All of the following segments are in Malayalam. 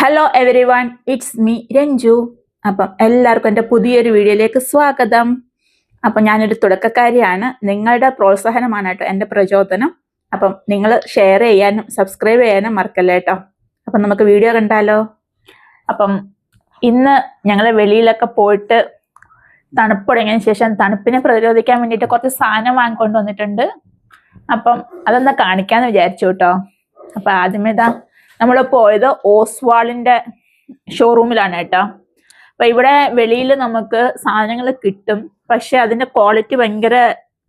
Hello every one, it's me Ranju. അപ്പം എല്ലാവർക്കും എൻ്റെ പുതിയൊരു വീഡിയോയിലേക്ക് സ്വാഗതം. അപ്പം ഞാനൊരു തുടക്കക്കാരിയാണ്. നിങ്ങളുടെ പ്രോത്സാഹനമാണ് കേട്ടോ എൻ്റെ പ്രചോദനം. അപ്പം നിങ്ങൾ ഷെയർ ചെയ്യാനും സബ്സ്ക്രൈബ് ചെയ്യാനും മറക്കല്ലേ കേട്ടോ. അപ്പം നമുക്ക് വീഡിയോ കണ്ടാലോ. അപ്പം ഇന്ന് ഞങ്ങൾ വെളിയിലൊക്കെ പോയിട്ട് തണുപ്പ് തുടങ്ങിയതിന് ശേഷം തണുപ്പിനെ പ്രതിരോധിക്കാൻ വേണ്ടിയിട്ട് കുറച്ച് സാധനം വാങ്ങിക്കൊണ്ട് വന്നിട്ടുണ്ട്. അപ്പം അതൊന്ന് കാണിക്കാമെന്ന് വിചാരിച്ചു കേട്ടോ. അപ്പം ആദ്യമേ നമ്മൾ പോയത് ഓസ്വാളിന്റെ ഷോറൂമിലാണ് കേട്ടോ. അപ്പൊ ഇവിടെ വെളിയിൽ നമുക്ക് സാധനങ്ങൾ കിട്ടും, പക്ഷെ അതിന്റെ ക്വാളിറ്റി ഭയങ്കര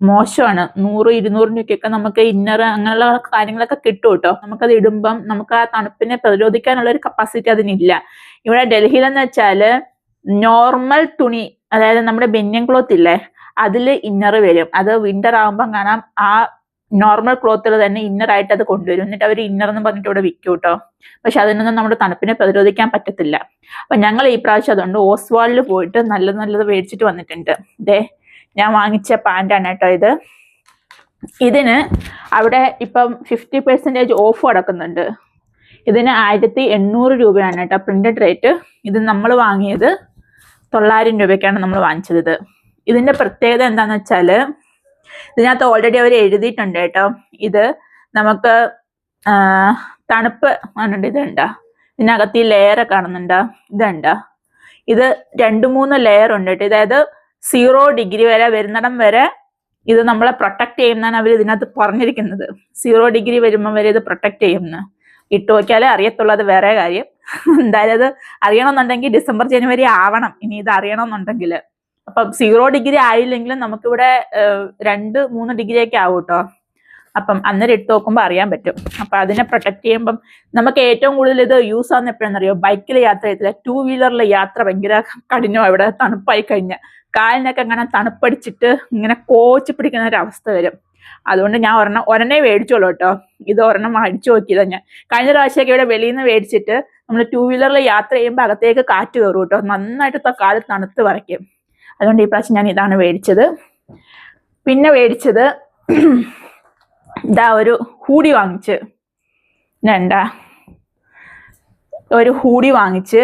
മോശമാണ്. 100-200 രൂപയ്ക്കൊക്കെ നമുക്ക് ഇന്നർ അങ്ങനെയുള്ള കാര്യങ്ങളൊക്കെ കിട്ടും കേട്ടോ. നമുക്കത് ഇടുമ്പം നമുക്ക് ആ തണുപ്പിനെ പ്രതിരോധിക്കാനുള്ള ഒരു കപ്പാസിറ്റി അതിനില്ല. ഇവിടെ ഡൽഹിയിലെന്ന് വെച്ചാല് നോർമൽ തുണി, അതായത് നമ്മുടെ ബനിയൻ ക്ലോത്ത് ഇല്ലേ, അതിൽ ഇന്നർ വരും. അത് വിന്റർ ആകുമ്പം കാണാം ആ നോർമൽ ക്ലോത്തിൽ തന്നെ ഇന്നറായിട്ട് അത് കൊണ്ടുവരും. എന്നിട്ട് അവർ ഇന്നർ എന്ന് പറഞ്ഞിട്ട് ഇവിടെ വിൽക്കും കേട്ടോ. പക്ഷെ അതിനൊന്നും നമ്മുടെ തണുപ്പിനെ പ്രതിരോധിക്കാൻ പറ്റത്തില്ല. അപ്പൊ ഞങ്ങൾ ഈ പ്രാവശ്യം അതുകൊണ്ട് ഓസ്വാളിൽ പോയിട്ട് നല്ലത് മേടിച്ചിട്ട് വന്നിട്ടുണ്ട്. ഞാൻ വാങ്ങിച്ച പാൻറ്റാണ് കേട്ടോ ഇത്. ഇതിന് അവിടെ ഇപ്പം 50% ഓഫ് കിടക്കുന്നുണ്ട്. ഇതിന് 1800 രൂപയാണ് കേട്ടോ പ്രിന്റഡ് റേറ്റ്. ഇത് നമ്മൾ വാങ്ങിയത് 900 രൂപയ്ക്കാണ് നമ്മൾ വാങ്ങിച്ചത്. ഇതിന്റെ പ്രത്യേകത എന്താന്ന് വെച്ചാല് ഇതിനകത്ത് ഓൾറെഡി അവർ എഴുതിയിട്ടുണ്ട് കേട്ടോ. ഇത് നമുക്ക് തണുപ്പ് കാണുന്നുണ്ട്. ഇതുണ്ടോ, ഇതിനകത്ത് ഈ ലെയർ കാണുന്നുണ്ടോ, ഇതുണ്ടോ, ഇത് 2-3 ലെയർ ഉണ്ട് കേട്ടോ. അതായത് 0 ഡിഗ്രി വരെ വരുന്നിടം വരെ ഇത് നമ്മളെ പ്രൊട്ടക്ട് ചെയ്യുന്നതാണ് അവർ ഇതിനകത്ത് പറഞ്ഞിരിക്കുന്നത്. 0 ഡിഗ്രി വരുമ്പോൾ വരെ ഇത് പ്രൊട്ടക്ട് ചെയ്യുന്നു. ഇട്ട് നോക്കിയാലേ അറിയത്തുള്ളൂ, അത് വേറെ കാര്യം. എന്തായാലും അത് അറിയണമെന്നുണ്ടെങ്കിൽ ഡിസംബർ ജനുവരി ആവണം ഇനി ഇത് അറിയണമെന്നുണ്ടെങ്കിൽ. അപ്പം 0 ഡിഗ്രി ആയില്ലെങ്കിലും നമുക്കിവിടെ 2-3 ഡിഗ്രിയൊക്കെ ആവും കേട്ടോ. അപ്പം അന്നേരം ഇട്ട് നോക്കുമ്പോൾ അറിയാൻ പറ്റും. അപ്പം അതിനെ പ്രൊട്ടക്ട് ചെയ്യുമ്പം നമുക്ക് ഏറ്റവും കൂടുതൽ ഇത് യൂസ് ആവുന്ന എപ്പോഴാണെന്നറിയോ, ബൈക്കിൽ യാത്ര ചെയ്തില്ല, 2 വീലറിൽ യാത്ര ഭയങ്കര കഠിനമാണ്. ഇവിടെ തണുപ്പായി കഴിഞ്ഞാൽ കാലിനൊക്കെ അങ്ങനെ തണുപ്പടിച്ചിട്ട് ഇങ്ങനെ കോച്ച് പിടിക്കുന്ന ഒരു അവസ്ഥ വരും. അതുകൊണ്ട് ഞാൻ ഒരെണ്ണേ മേടിച്ചോളൂ കേട്ടോ. ഇത് ഒരെണ്ണം അടിച്ചു നോക്കിയതാ ഞാൻ. കഴിഞ്ഞ പ്രാവശ്യമൊക്കെ ഇവിടെ വെളിയിൽ നിന്ന് മേടിച്ചിട്ട് നമ്മൾ 2 വീലറിൽ യാത്ര ചെയ്യുമ്പോൾ അകത്തേക്ക് കാറ്റ് കയറും കേട്ടോ. നന്നായിട്ട് കാല് തണുത്ത് വരയ്ക്കും. അതുകൊണ്ട് ഈ പ്രാവശ്യം ഞാൻ ഇതാണ് മേടിച്ചത്. പിന്നെ മേടിച്ചത് ഒരു ഹൂഡി വാങ്ങിച്ച്, ഒരു ഹൂഡി വാങ്ങിച്ച്.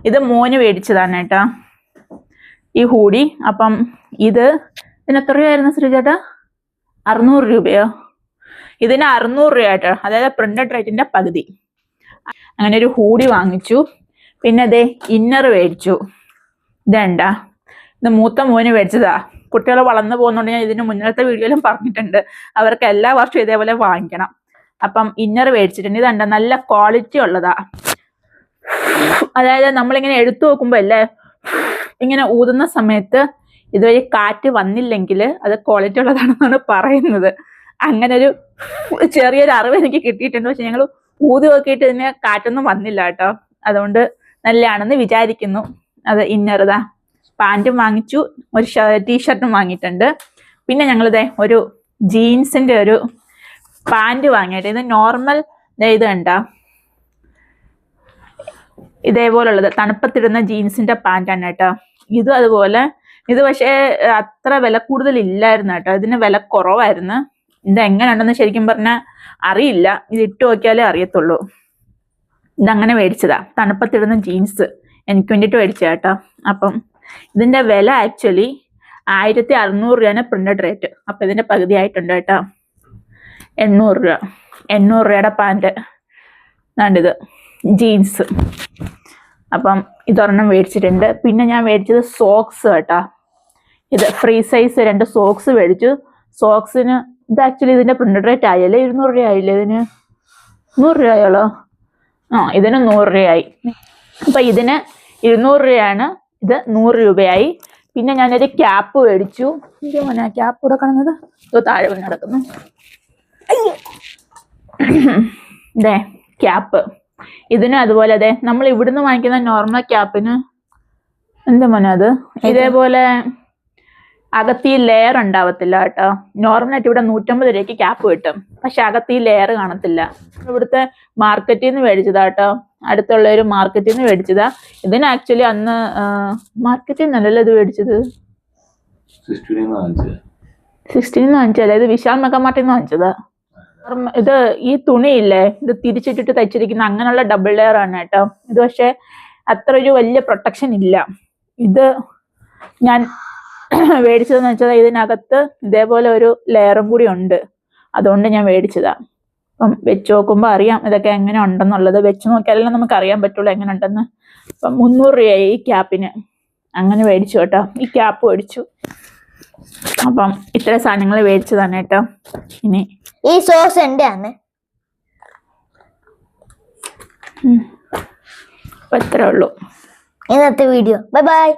ഇത് മോന് മേടിച്ചതാണ് കേട്ടോ ഈ ഹൂഡി. അപ്പം ഇതിന് എത്ര രൂപയായിരുന്നു ശ്രീചേട്ടാ? 600 രൂപയോ? ഇതിന് 600 രൂപയായിട്ടോ, അതായത് പ്രിന്റഡ് റേറ്റിന്റെ പകുതി. അങ്ങനെ ഒരു ഹൂഡി വാങ്ങിച്ചു. പിന്നെ ഇന്നർ മേടിച്ചു. ഇത് മൂത്ത മോന് മേടിച്ചതാ. കുട്ടികൾ വളർന്നു പോകുന്നതുകൊണ്ട് ഞാൻ ഇതിന് മുന്നത്തെ വീഡിയോയിലും പറഞ്ഞിട്ടുണ്ട്, അവർക്ക് എല്ലാ വർഷവും ഇതേപോലെ വാങ്ങിക്കണം. അപ്പം ഇന്നർ മേടിച്ചിട്ടുണ്ട്. ഇതുണ്ട്, നല്ല ക്വാളിറ്റി ഉള്ളതാ. അതായത് നമ്മളിങ്ങനെ എടുത്തു നോക്കുമ്പോ അല്ലേ, ഇങ്ങനെ ഊതുന്ന സമയത്ത് ഇതുവഴി കാറ്റ് വന്നില്ലെങ്കിൽ അത് ക്വാളിറ്റി ഉള്ളതാണെന്നാണ് പറയുന്നത്. അങ്ങനെ ഒരു ചെറിയൊരു അറിവ് എനിക്ക് കിട്ടിയിട്ടുണ്ട്. പക്ഷെ ഞങ്ങൾ ഊതി നോക്കിയിട്ട് ഇതിന് കാറ്റൊന്നും വന്നില്ല കേട്ടോ. അതുകൊണ്ട് നല്ലതാണെന്ന് വിചാരിക്കുന്നു. അത് ഇന്നറുതാ. പാൻറ്റും വാങ്ങിച്ചു, ഒരു ടീഷർട്ടും വാങ്ങിയിട്ടുണ്ട്. പിന്നെ ഞങ്ങളിത് ഒരു ജീൻസിന്റെ ഒരു പാൻറ് വാങ്ങിയിട്ട്, ഇത് നോർമൽ ഇത് കണ്ട ഇതേപോലുള്ളത് തണുപ്പത്തിടുന്ന ജീൻസിന്റെ പാൻറ്റാണ് കേട്ടോ. ഇതും അതുപോലെ. ഇത് പക്ഷേ അത്ര വില കൂടുതലില്ലായിരുന്നു കേട്ടോ, ഇതിന് വില കുറവായിരുന്നു. ഇത് എങ്ങനെയുണ്ടെന്ന് ശരിക്കും പറഞ്ഞാൽ അറിയില്ല, ഇത് ഇട്ട് നോക്കിയാലേ അറിയത്തുള്ളൂ. ഇതങ്ങനെ മേടിച്ചതാ, തണുപ്പത്തിടുന്ന ജീൻസ് എനിക്ക് വേണ്ടിയിട്ട് മേടിച്ചതാ കേട്ടോ. അപ്പം ഇതിന്റെ വില ആക്ച്വലി 1600 രൂപയാണ് പ്രിന്റഡ് റേറ്റ്. അപ്പൊ ഇതിന്റെ പകുതി ആയിട്ടുണ്ട് കേട്ടോ. 800 രൂപ. 800 രൂപയുടെ പാൻറ് ഇത് ജീൻസ്. അപ്പം ഇതൊരെണ്ണം മേടിച്ചിട്ടുണ്ട്. പിന്നെ ഞാൻ മേടിച്ചത് സോക്സ് കേട്ടോ. ഇത് ഫ്രീ സൈസ് 2 സോക്സ് മേടിച്ചു. സോക്സിന് ഇത് ആക്ച്വലി ഇതിന്റെ പ്രിന്റഡ് റേറ്റ് ആയല്ലേ, 200 രൂപ ആയില്ലേ ഇതിന്? 100 രൂപയോളോ? ഇതിന് 100 രൂപയായി. അപ്പൊ ഇതിന് 200 രൂപയാണ്, ഇത് 100 രൂപയായി. പിന്നെ ഞാനൊരു ക്യാപ്പ് മേടിച്ചു. ക്യാപ്പ് ഇവിടെ കാണുന്നത് താഴെ വന്ന് നടക്കുന്നു. ക്യാപ്പ്. ഇതിനും അതുപോലെ നമ്മൾ ഇവിടുന്ന് വാങ്ങിക്കുന്ന നോർമൽ ക്യാപ്പിന് അത് ഇതേപോലെ അകത്ത് ഈ ലെയർ ഉണ്ടാവത്തില്ല കേട്ടോ. നോർമലായിട്ട് ഇവിടെ 150 രൂപയ്ക്ക് ക്യാപ്പ് കിട്ടും, പക്ഷെ അകത്ത് ഈ ലെയർ കാണത്തില്ല. ഇവിടുത്തെ മാർക്കറ്റിൽ നിന്ന് മേടിച്ചതാ കേട്ടോ, അടുത്തുള്ള ഒരു മാർക്കറ്റിൽ നിന്ന് മേടിച്ചതാ. ഇതിന് ആക്ച്വലി അന്ന് മാർക്കറ്റിൽ നിന്നല്ലല്ലോ ഇത് മേടിച്ചത്, 16 വാങ്ങിച്ചത്, ഇത് വിശാൽ മെഗാമാർട്ടിൽ നിന്ന് വാങ്ങിച്ചതാ. ഇത് ഈ തുണിയില്ലേ, ഇത് തിരിച്ചിട്ടിട്ട് തയ്ച്ചിരിക്കുന്ന അങ്ങനെയുള്ള ഡബിൾ ലെയർ ആണ് കേട്ടോ. ഇത് പക്ഷെ അത്ര ഒരു വലിയ പ്രൊട്ടക്ഷൻ ഇല്ല. ഇത് ഞാൻ മേടിച്ചതെന്ന് വെച്ചാൽ ഇതിനകത്ത് ഇതേപോലെ ഒരു ലെയറും കൂടി ഉണ്ട്, അതുകൊണ്ട് ഞാൻ മേടിച്ചതാ. അപ്പം വെച്ച് നോക്കുമ്പോൾ അറിയാം ഇതൊക്കെ എങ്ങനെ ഉണ്ടെന്നുള്ളത്. വെച്ച് നോക്കിയാലേ നമുക്ക് അറിയാൻ പറ്റുള്ളൂ എങ്ങനെ ഉണ്ടെന്ന്. അപ്പം 300 രൂപയായി ഈ ക്യാപ്പിന്. അങ്ങനെ മേടിച്ചു കേട്ടോ, ഈ ക്യാപ്പ് മേടിച്ചു. അപ്പം ഇത്ര സാധനങ്ങൾ മേടിച്ചതാണ് കേട്ടോ. ഇനി ഈ സോസ് എൻ്റെ ആണ്. അപ്പം ഇത്രേ ഉള്ളൂ ഇന്നത്തെ വീഡിയോ. Bye bye.